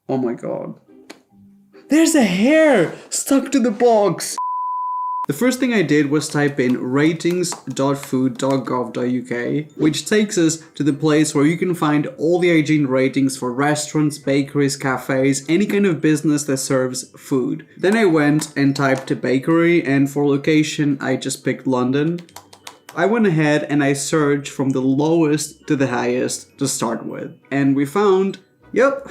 Oh my god. There's a hair stuck to the box! The first thing I did was type in ratings.food.gov.uk, which takes us to the place where you can find all the hygiene ratings for restaurants, bakeries, cafes, any kind of business that serves food. Then I went and typed a bakery, and for location I just picked London. I went ahead and I searched from the lowest to the highest to start with. And we found, yep,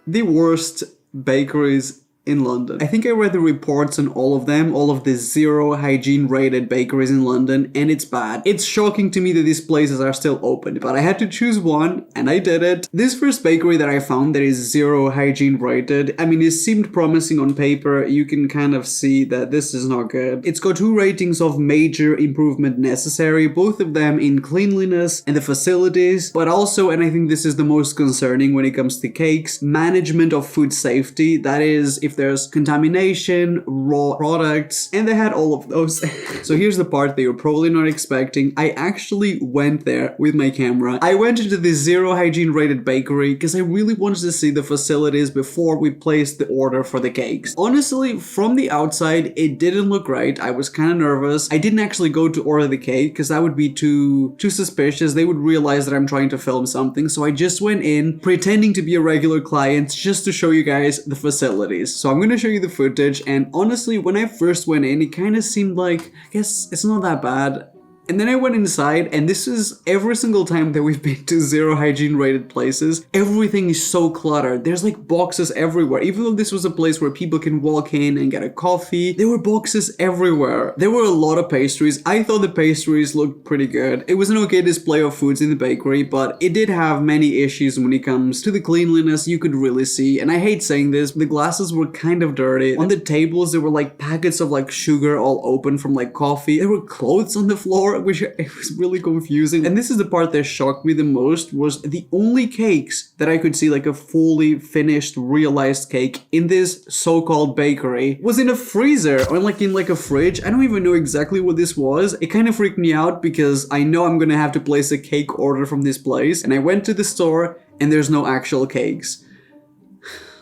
the worst bakeries in London. I think I read the reports on all of them, all of the 0 hygiene rated bakeries in London, and it's bad. It's shocking to me that these places are still open, but I had to choose one, and I did it. This first bakery that I found that is 0 hygiene rated, I mean, it seemed promising on paper. You can kind of see that this is not good. It's got 2 ratings of major improvement necessary, both of them in cleanliness and the facilities, but also, and I think this is the most concerning when it comes to cakes, management of food safety. That is, if there's contamination, raw products, and they had all of those. So here's the part that you're probably not expecting. I actually went there with my camera. I went into the 0 hygiene rated bakery because I really wanted to see the facilities before we placed the order for the cakes. Honestly, from the outside, it didn't look great. I was kind of nervous. I didn't actually go to order the cake because that would be too suspicious. They would realize that I'm trying to film something. So I just went in pretending to be a regular client just to show you guys the facilities. So I'm going to show you the footage, and honestly, when I first went in, it kind of seemed like, I guess it's not that bad. And then I went inside, and this is every single time that we've been to 0 hygiene rated places, everything is so cluttered. There's like boxes everywhere. Even though this was a place where people can walk in and get a coffee, there were boxes everywhere. There were a lot of pastries. I thought the pastries looked pretty good. It was an okay display of foods in the bakery, but it did have many issues when it comes to the cleanliness. You could really see, and I hate saying this, the glasses were kind of dirty. On the tables, there were like packets of like sugar all open from like coffee. There were clothes on the floor, which it was really confusing. And this is the part that shocked me the most, was the only cakes that I could see, like a fully finished realized cake in this so-called bakery, was in a freezer or like in like a fridge. I don't even know exactly what this was. It kind of freaked me out because I know I'm gonna have to place a cake order from this place, and I went to the store and there's no actual cakes.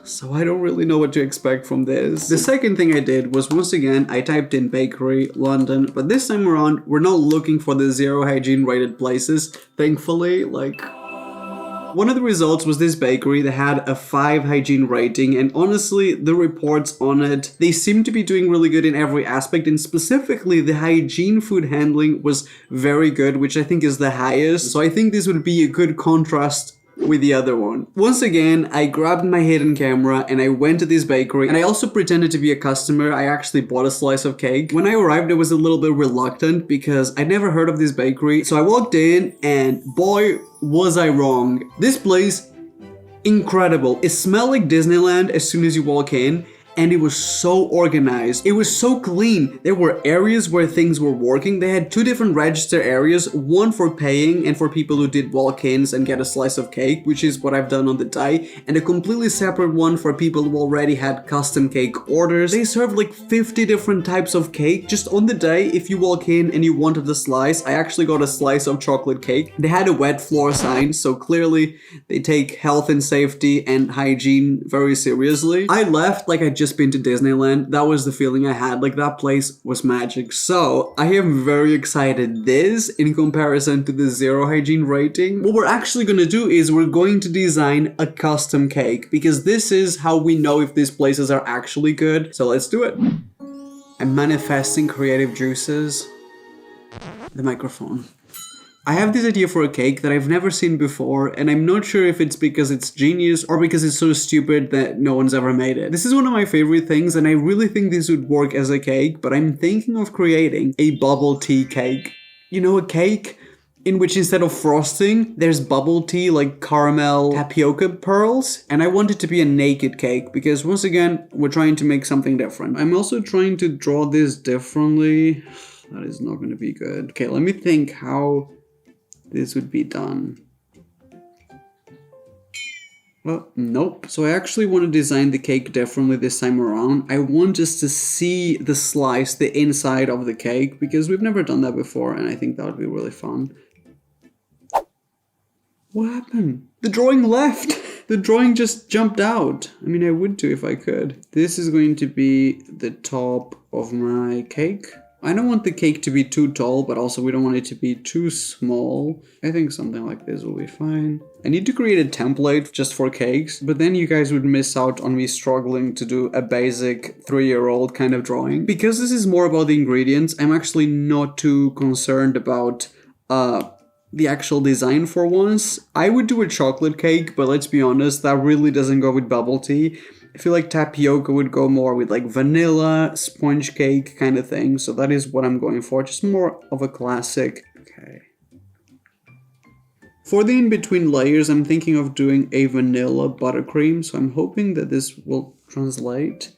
So I don't really know what to expect from this. The second thing I did was, once again, I typed in bakery, London, but this time around, we're not looking for the 0 hygiene rated places, thankfully. Like, one of the results was this bakery that had a 5 hygiene rating, and honestly, the reports on it, they seem to be doing really good in every aspect, and specifically the hygiene food handling was very good, which I think is the highest. So I think this would be a good contrast with the other one. Once again, I grabbed my hidden camera and I went to this bakery, and I also pretended to be a customer. I actually bought a slice of cake. When I arrived, I was a little bit reluctant because I'd never heard of this bakery. So I walked in, and boy, was I wrong. This place, incredible. It smelled like Disneyland as soon as you walk in. And it was so organized. It was so clean. There were areas where things were working. They had 2 different register areas, one for paying and for people who did walk-ins and get a slice of cake, which is what I've done on the day, and a completely separate one for people who already had custom cake orders. They served like 50 different types of cake just on the day. If you walk in and you wanted a slice, I actually got a slice of chocolate cake. They had a wet floor sign, so clearly they take health and safety and hygiene very seriously. I left like I just been to Disneyland. That was the feeling I had. Like, that place was magic. So I am very excited. This, in comparison to the 0 hygiene rating, what we're actually gonna do is we're going to design a custom cake, because this is how we know if these places are actually good. So let's do it. I'm manifesting creative juices. The microphone. I have this idea for a cake that I've never seen before, and I'm not sure if it's because it's genius or because it's so stupid that no one's ever made it. This is one of my favorite things, and I really think this would work as a cake, but I'm thinking of creating a bubble tea cake. You know, a cake in which instead of frosting, there's bubble tea, like caramel tapioca pearls, and I want it to be a naked cake, because once again, we're trying to make something different. I'm also trying to draw this differently. That is not going to be good. Okay, let me think how this would be done. Well, nope. So I actually want to design the cake differently this time around. I want us to see the slice, the inside of the cake, because we've never done that before, and I think that would be really fun. What happened? The drawing left! The drawing just jumped out. I mean, I would too if I could. This is going to be the top of my cake. I don't want the cake to be too tall, but also we don't want it to be too small. I think something like this will be fine. I need to create a template just for cakes, but then you guys would miss out on me struggling to do a basic 3-year-old kind of drawing. Because this is more about the ingredients, I'm actually not too concerned about the actual design for once. I would do a chocolate cake, but let's be honest, that really doesn't go with bubble tea. I feel like tapioca would go more with like vanilla, sponge cake kind of thing. So that is what I'm going for. Just more of a classic. Okay. For the in-between layers, I'm thinking of doing a vanilla buttercream. So I'm hoping that this will translate.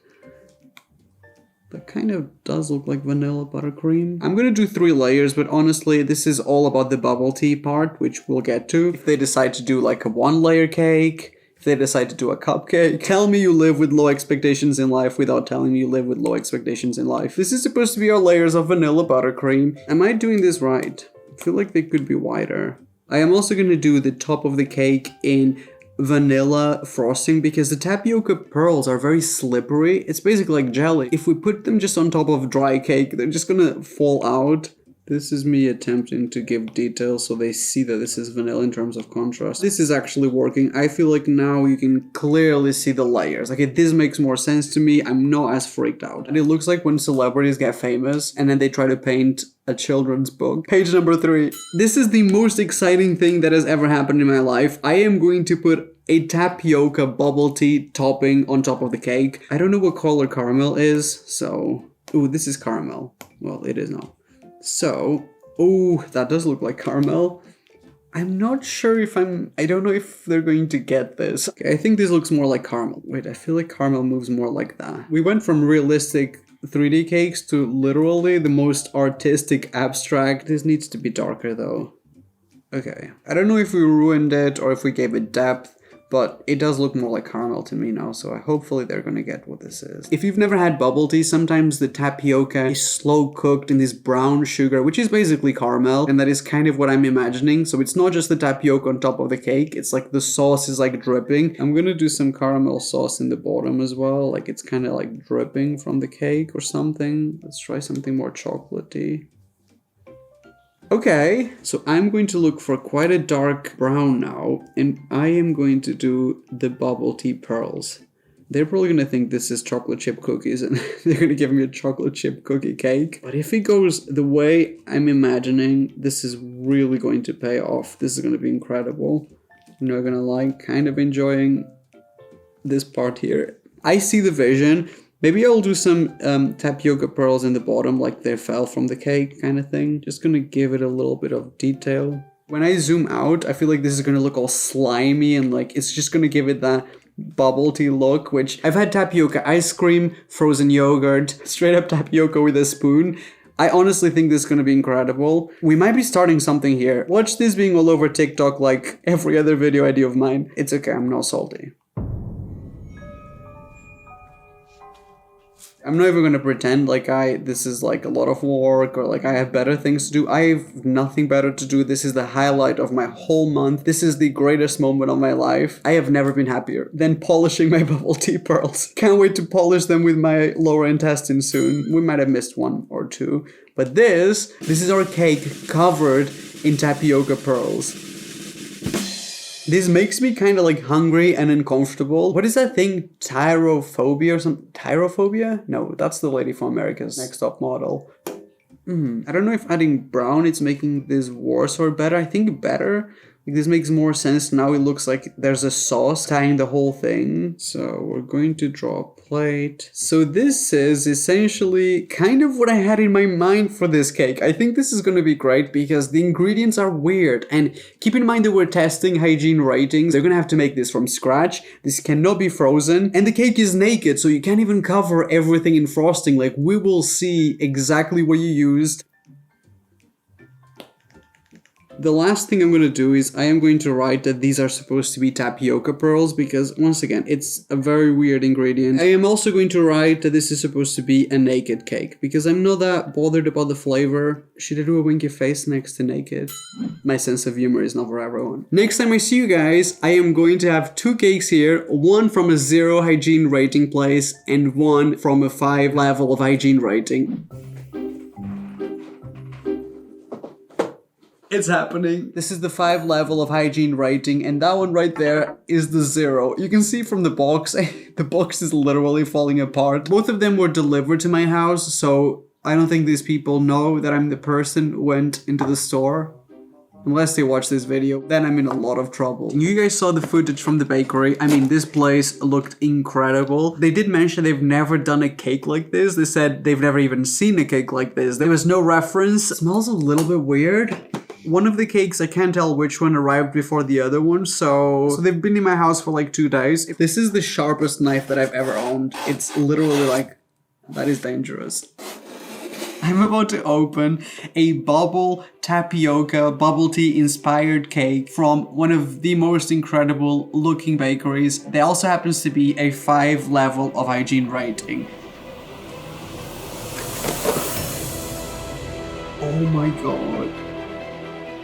That kind of does look like vanilla buttercream. I'm gonna do 3 layers, but honestly, this is all about the bubble tea part, which we'll get to. If they decide to do like a 1-layer cake, if they decide to do a cupcake, tell me you live with low expectations in life without telling me you live with low expectations in life. This is supposed to be our layers of vanilla buttercream. Am I doing this right? I feel like they could be wider. I am also gonna do the top of the cake in vanilla frosting because the tapioca pearls are very slippery. It's basically like jelly. If we put them just on top of dry cake, they're just gonna fall out. This is me attempting to give details so they see that this is vanilla in terms of contrast. This is actually working. I feel like now you can clearly see the layers. Okay, this makes more sense to me. I'm not as freaked out. And it looks like when celebrities get famous and then they try to paint a children's book. Page number 3. This is the most exciting thing that has ever happened in my life. I am going to put a tapioca bubble tea topping on top of the cake. I don't know what color caramel is, so... Ooh, this is caramel. Well, it is now. So, oh, that does look like caramel. I'm not sure if I don't know if they're going to get this. Okay, I think this looks more like caramel. Wait, I feel like caramel moves more like that. We went from realistic 3D cakes to literally the most artistic abstract. This needs to be darker though. Okay, I don't know if we ruined it or if we gave it depth, but it does look more like caramel to me now, so hopefully they're gonna get what this is. If you've never had bubble tea, sometimes the tapioca is slow cooked in this brown sugar, which is basically caramel, and that is kind of what I'm imagining. So it's not just the tapioca on top of the cake, it's like the sauce is like dripping. I'm gonna do some caramel sauce in the bottom as well, like it's kind of like dripping from the cake or something. Let's try something more chocolatey. Okay, so I'm going to look for quite a dark brown now, and I am going to do the bubble tea pearls. They're probably going to think this is chocolate chip cookies, and they're going to give me a chocolate chip cookie cake. But if it goes the way I'm imagining, this is really going to pay off. This is going to be incredible. I'm not going to lie, kind of enjoying this part here. I see the vision. Maybe I'll do some tapioca pearls in the bottom, like they fell from the cake kind of thing. Just gonna give it a little bit of detail. When I zoom out, I feel like this is gonna look all slimy and like it's just gonna give it that bubble tea look, which I've had tapioca ice cream, frozen yogurt, straight up tapioca with a spoon. I honestly think this is gonna be incredible. We might be starting something here. Watch this being all over TikTok like every other video I do of mine. It's okay, I'm not salty. I'm not even going to pretend like this is like a lot of work or like I have better things to do. I have nothing better to do. This is the highlight of my whole month. This is the greatest moment of my life. I have never been happier than polishing my bubble tea pearls. Can't wait to polish them with my lower intestine soon. We might have missed 1 or 2. But this is our cake covered in tapioca pearls. This makes me kind of like hungry and uncomfortable. What is that thing? Tyrophobia or something? Tyrophobia? No, that's the lady from America's Next Top Model. I don't know if adding brown it's making this worse or better. I think better. Like this makes more sense now. It looks like there's a sauce tying the whole thing. So we're going to draw a plate. So this is essentially kind of what I had in my mind for this cake. I think this is going to be great because the ingredients are weird. And keep in mind that we're testing hygiene ratings. They're going to have to make this from scratch. This cannot be frozen. And the cake is naked, so you can't even cover everything in frosting. Like we will see exactly what you used. The last thing I'm going to do is I am going to write that these are supposed to be tapioca pearls because, once again, it's a very weird ingredient. I am also going to write that this is supposed to be a naked cake because I'm not that bothered about the flavor. Should I do a winky face next to naked? My sense of humor is not for everyone. Next time I see you guys, I am going to have 2 cakes here, one from a 0 hygiene rating place and one from a 5 level of hygiene rating. It's happening. This is the 5 level of hygiene rating, and that one right there is the 0. You can see from the box, the box is literally falling apart. Both of them were delivered to my house, so I don't think these people know that I'm the person who went into the store. Unless they watch this video, then I'm in a lot of trouble. You guys saw the footage from the bakery. I mean, this place looked incredible. They did mention they've never done a cake like this. They said they've never even seen a cake like this. There was no reference. It smells a little bit weird. One of the cakes, I can't tell which one arrived before the other one, so they've been in my house for like 2 days. This is the sharpest knife that I've ever owned. It's literally like, that is dangerous. I'm about to open a tapioca bubble tea inspired cake from one of the most incredible looking bakeries. There also happens to be a 5 level of hygiene rating. Oh my god.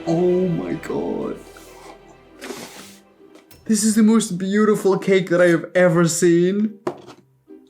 Oh my god. This is the most beautiful cake that I have ever seen.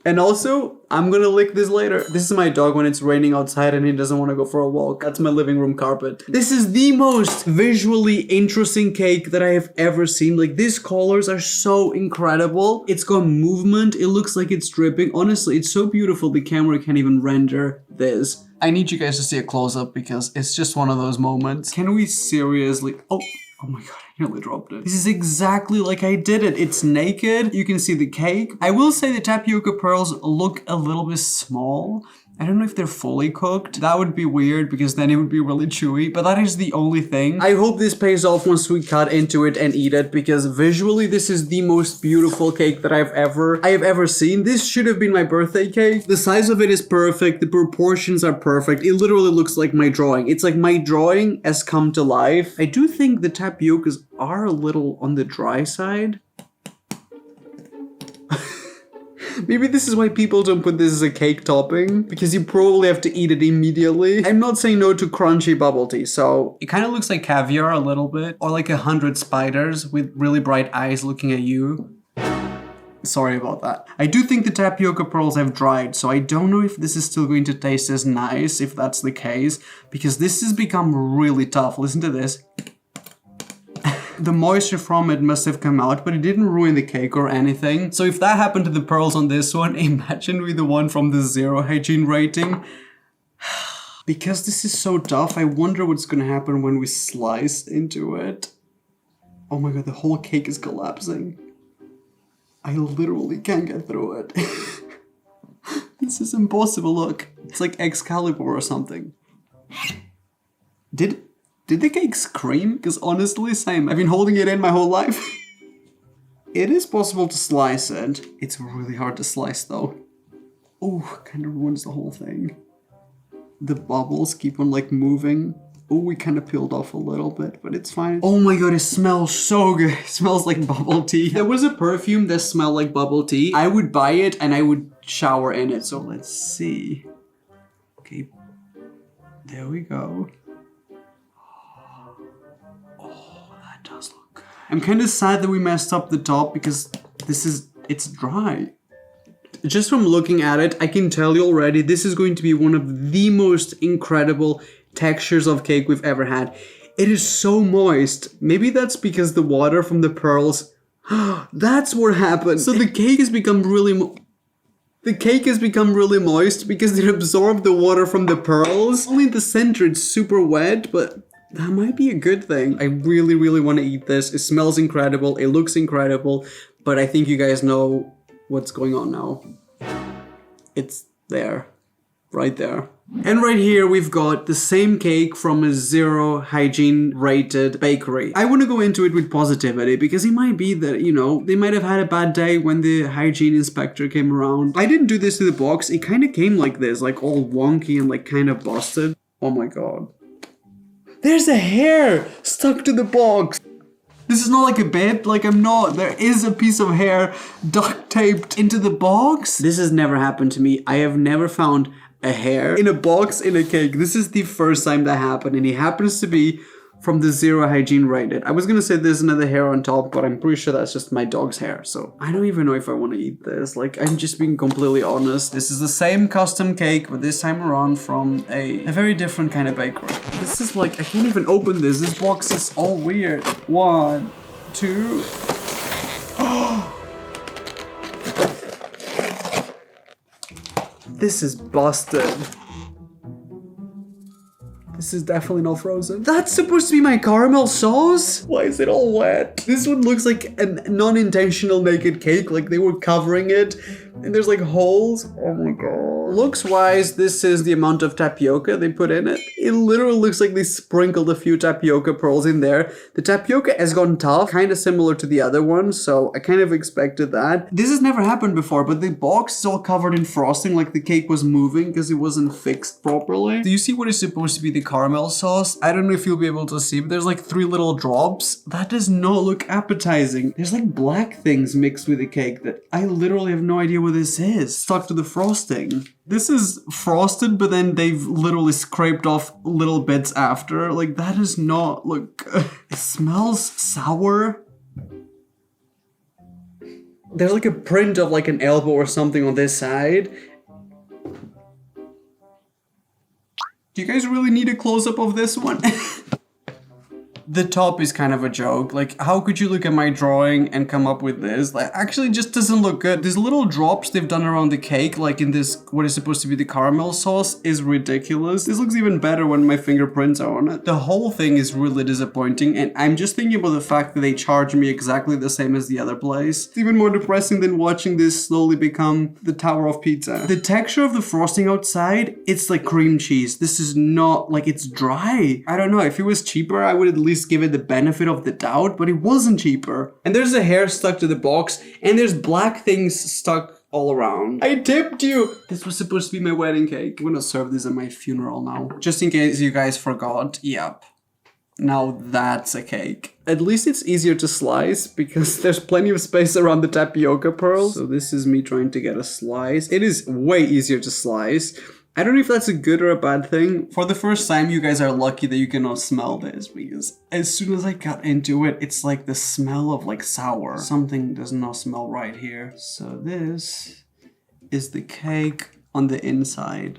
And also, I'm gonna lick this later. This is my dog when it's raining outside and he doesn't want to go for a walk. That's my living room carpet. This is the most visually interesting cake that I have ever seen. Like, these colors are so incredible. It's got movement. It looks like it's dripping. Honestly, it's so beautiful. The camera can't even render this. I need you guys to see a close-up because it's just one of those moments. Can we seriously... Oh my god, I nearly dropped it. This is exactly like I did it. It's naked. You can see the cake. I will say the tapioca pearls look a little bit small. I don't know if they're fully cooked. That would be weird because then it would be really chewy, but that is the only thing. I hope this pays off once we cut into it and eat it because visually this is the most beautiful cake that I have ever seen. This should have been my birthday cake. The size of it is perfect. The proportions are perfect. It literally looks like my drawing. It's like my drawing has come to life. I do think the tapiocas are a little on the dry side. Maybe this is why people don't put this as a cake topping, because you probably have to eat it immediately. I'm not saying no to crunchy bubble tea, so it kind of looks like caviar a little bit, or like 100 spiders with really bright eyes looking at you. Sorry about that. I do think the tapioca pearls have dried, so I don't know if this is still going to taste as nice, if that's the case, because this has become really tough. Listen to this. The moisture from it must have come out, but it didn't ruin the cake or anything. So if that happened to the pearls on this one, imagine with the one from the 0 hygiene rating. Because this is so tough, I wonder what's gonna happen when we slice into it. Oh my god, the whole cake is collapsing. I literally can't get through it. This is impossible, look. It's like Excalibur or something. Did the cake scream? Because honestly, same. I've been holding it in my whole life. It is possible to slice it. It's really hard to slice though. Oh, kind of ruins the whole thing. The bubbles keep on like moving. Oh, we kind of peeled off a little bit, but it's fine. Oh my god, it smells so good. It smells like bubble tea. There was a perfume that smelled like bubble tea. I would buy it and I would shower in it. So let's see. Okay, there we go. Does look good. I'm kind of sad that we messed up the top because it's dry. Just from looking at it, I can tell you already this is going to be one of the most incredible textures of cake we've ever had. It is so moist. Maybe that's because the water from the pearls, that's what happened. So the cake has become really moist because it absorbed the water from the pearls. Only in the center it's super wet, but that might be a good thing. I really, really want to eat this. It smells incredible. It looks incredible. But I think you guys know what's going on now. It's there. Right there. And right here we've got the same cake from a 0 hygiene rated bakery. I want to go into it with positivity because it might be that, you know, they might have had a bad day when the hygiene inspector came around. I didn't do this to the box. It kind of came like this, like all wonky and like kind of busted. Oh my god. There's a hair stuck to the box. This is not like a bit, like I'm not, there is a piece of hair duct taped into the box. This has never happened to me. I have never found a hair in a box in a cake. This is the first time that happened, and it happens to be from the 0 hygiene rated. I was gonna say there's another hair on top, but I'm pretty sure that's just my dog's hair. So I don't even know if I want to eat this. Like, I'm just being completely honest. This is the same custom cake, but this time around from a very different kind of bakery. This is like, I can't even open this. This box is all weird. 1, 2. This is busted. This is definitely not frozen. That's supposed to be my caramel sauce? Why is it all wet? This one looks like a non-intentional naked cake, like they were covering it, and there's like holes. Oh my god. Looks wise, this is the amount of tapioca they put in it. It literally looks like they sprinkled a few tapioca pearls in there. The tapioca has gone tough, kind of similar to the other one, so I kind of expected that. This has never happened before, but the box is all covered in frosting, like the cake was moving because it wasn't fixed properly. Do you see what is supposed to be the caramel sauce? I don't know if you'll be able to see, but there's like 3 little drops. That does not look appetizing. There's like black things mixed with the cake that I literally have no idea what this is. Stuck to the frosting. This is frosted, but then they've literally scraped off little bits after. Like, that does not look... It smells sour. There's like a print of like an elbow or something on this side. Do you guys really need a close-up of this one? The top is kind of a joke. Like, how could you look at my drawing and come up with this? Like, actually just doesn't look good. These little drops they've done around the cake, like in this, what is supposed to be the caramel sauce, is ridiculous. This looks even better when my fingerprints are on it. The whole thing is really disappointing, and I'm just thinking about the fact that they charge me exactly the same as the other place. It's even more depressing than watching this slowly become the Tower of Pizza. The texture of the frosting outside, it's like cream cheese. This is not, like, it's dry. I don't know, if it was cheaper, I would at least give it the benefit of the doubt, but it wasn't cheaper. And there's a hair stuck to the box, and there's black things stuck all around. I tipped you! This was supposed to be my wedding cake. I'm gonna serve this at my funeral now. Just in case you guys forgot. Yep. Now that's a cake. At least it's easier to slice because there's plenty of space around the tapioca pearls. So this is me trying to get a slice. It is way easier to slice. I don't know if that's a good or a bad thing. For the first time, you guys are lucky that you cannot smell this, because as soon as I got into it, it's like the smell of like sour. Something does not smell right here. So this is the cake on the inside.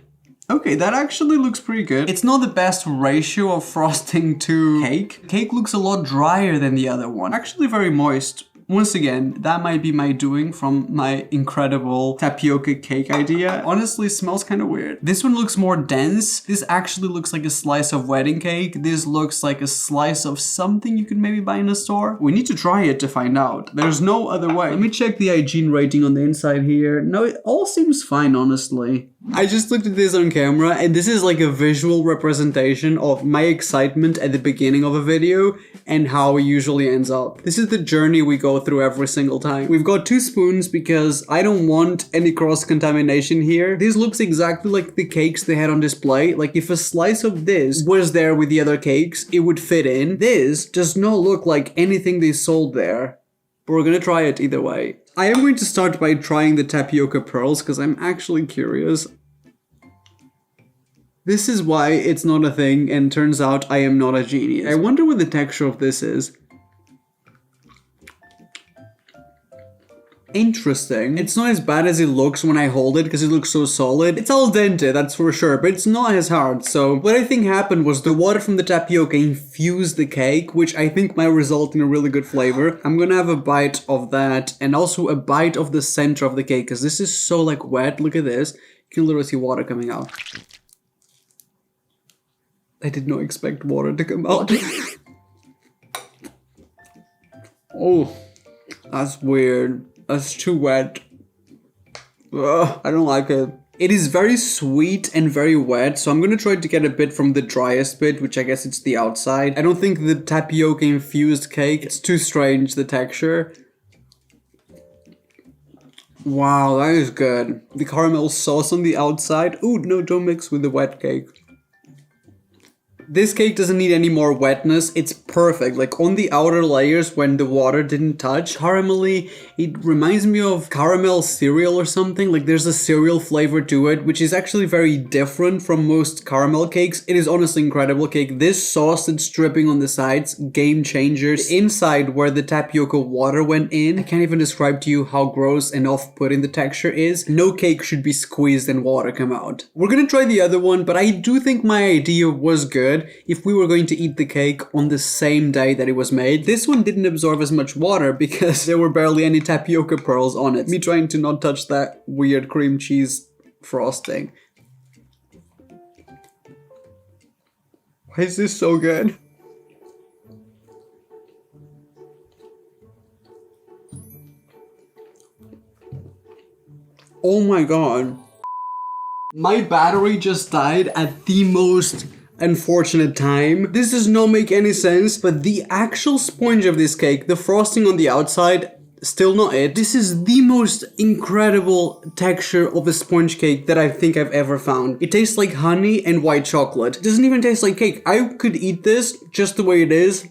Okay, that actually looks pretty good. It's not the best ratio of frosting to cake. Cake looks a lot drier than the other one. Actually very moist. Once again, that might be my doing from my incredible tapioca cake idea. Honestly, smells kind of weird. This one looks more dense. This actually looks like a slice of wedding cake. This looks like a slice of something you could maybe buy in a store. We need to try it to find out. There's no other way. Let me check the hygiene rating on the inside here. No, it all seems fine, honestly. I just looked at this on camera, and this is like a visual representation of my excitement at the beginning of a video and how it usually ends up. This is the journey we go through every single time. We've got 2 spoons because I don't want any cross-contamination here. This looks exactly like the cakes they had on display. Like, if a slice of this was there with the other cakes, it would fit in. This does not look like anything they sold there. But we're gonna try it either way. I am going to start by trying the tapioca pearls because I'm actually curious. This is why it's not a thing, and turns out I am not a genius. I wonder what the texture of this is. Interesting. It's not as bad as it looks when I hold it because it looks so solid. It's al dente, that's for sure, but it's not as hard. So what I think happened was the water from the tapioca infused the cake, which I think might result in a really good flavor. I'm gonna have a bite of that and also a bite of the center of the cake because this is so like wet. Look at this. You can literally see water coming out. I did not expect water to come out. Oh, that's weird. That's too wet. Ugh, I don't like it. It is very sweet and very wet, so I'm gonna try to get a bit from the driest bit, which I guess it's the outside. I don't think the tapioca infused cake, it's too strange, the texture. Wow, that is good. The caramel sauce on the outside. Ooh, no, don't mix with the wet cake. This cake doesn't need any more wetness. It's perfect. Like on the outer layers when the water didn't touch, caramelly, it reminds me of caramel cereal or something. Like there's a cereal flavor to it, which is actually very different from most caramel cakes. It is honestly incredible cake. This sauce that's dripping on the sides, game changers. The inside where the tapioca water went in, I can't even describe to you how gross and off-putting the texture is. No cake should be squeezed and water come out. We're gonna try the other one, but I do think my idea was good if we were going to eat the cake on the same day that it was made. This one didn't absorb as much water because there were barely any tapioca pearls on it. Me trying to not touch that weird cream cheese frosting. Why is this so good? Oh my god. My battery just died at the most unfortunate time. This does not make any sense, but the actual sponge of this cake, the frosting on the outside, still not it. This is the most incredible texture of a sponge cake that I think I've ever found. It tastes like honey and white chocolate. It doesn't even taste like cake. I could eat this just the way it is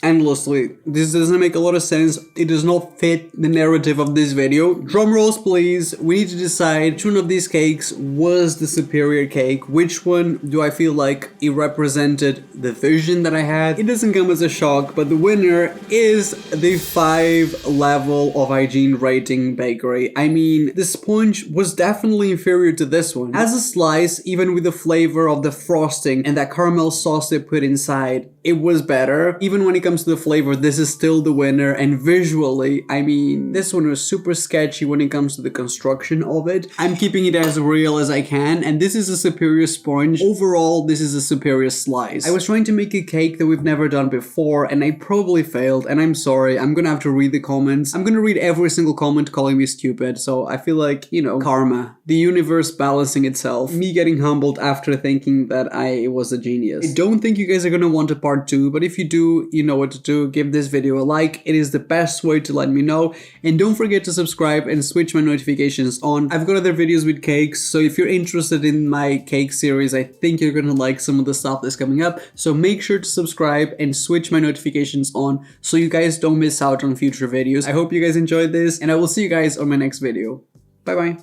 endlessly. This doesn't make a lot of sense. It does not fit the narrative of this video. Drum rolls please. We need to decide which one of these cakes was the superior cake. Which one do I feel like it represented the vision that I had? It doesn't come as a shock, but the winner is the 5 level of hygiene rating bakery. I mean, the sponge was definitely inferior to this one. As a slice, even with the flavor of the frosting and that caramel sauce they put inside, it was better. Even when it comes to the flavor, this is still the winner. And visually, I mean, this one was super sketchy when it comes to the construction of it. I'm keeping it as real as I can, and this is a superior sponge. Overall, this is a superior slice. I was trying to make a cake that we've never done before, and I probably failed, and I'm sorry. I'm gonna have to read the comments. I'm gonna read every single comment calling me stupid, so I feel like, you know, karma. The universe balancing itself. Me getting humbled after thinking that I was a genius. I don't think you guys are gonna want a part 2, but if you do, you know what to do. Give this video a like. It is the best way to let me know. And don't forget to subscribe and switch my notifications on. I've got other videos with cakes, so if you're interested in my cake series, I think you're gonna like some of the stuff that's coming up. So make sure to subscribe and switch my notifications on so you guys don't miss out on future videos. I hope you guys enjoyed this, and I will see you guys on my next video. Bye bye.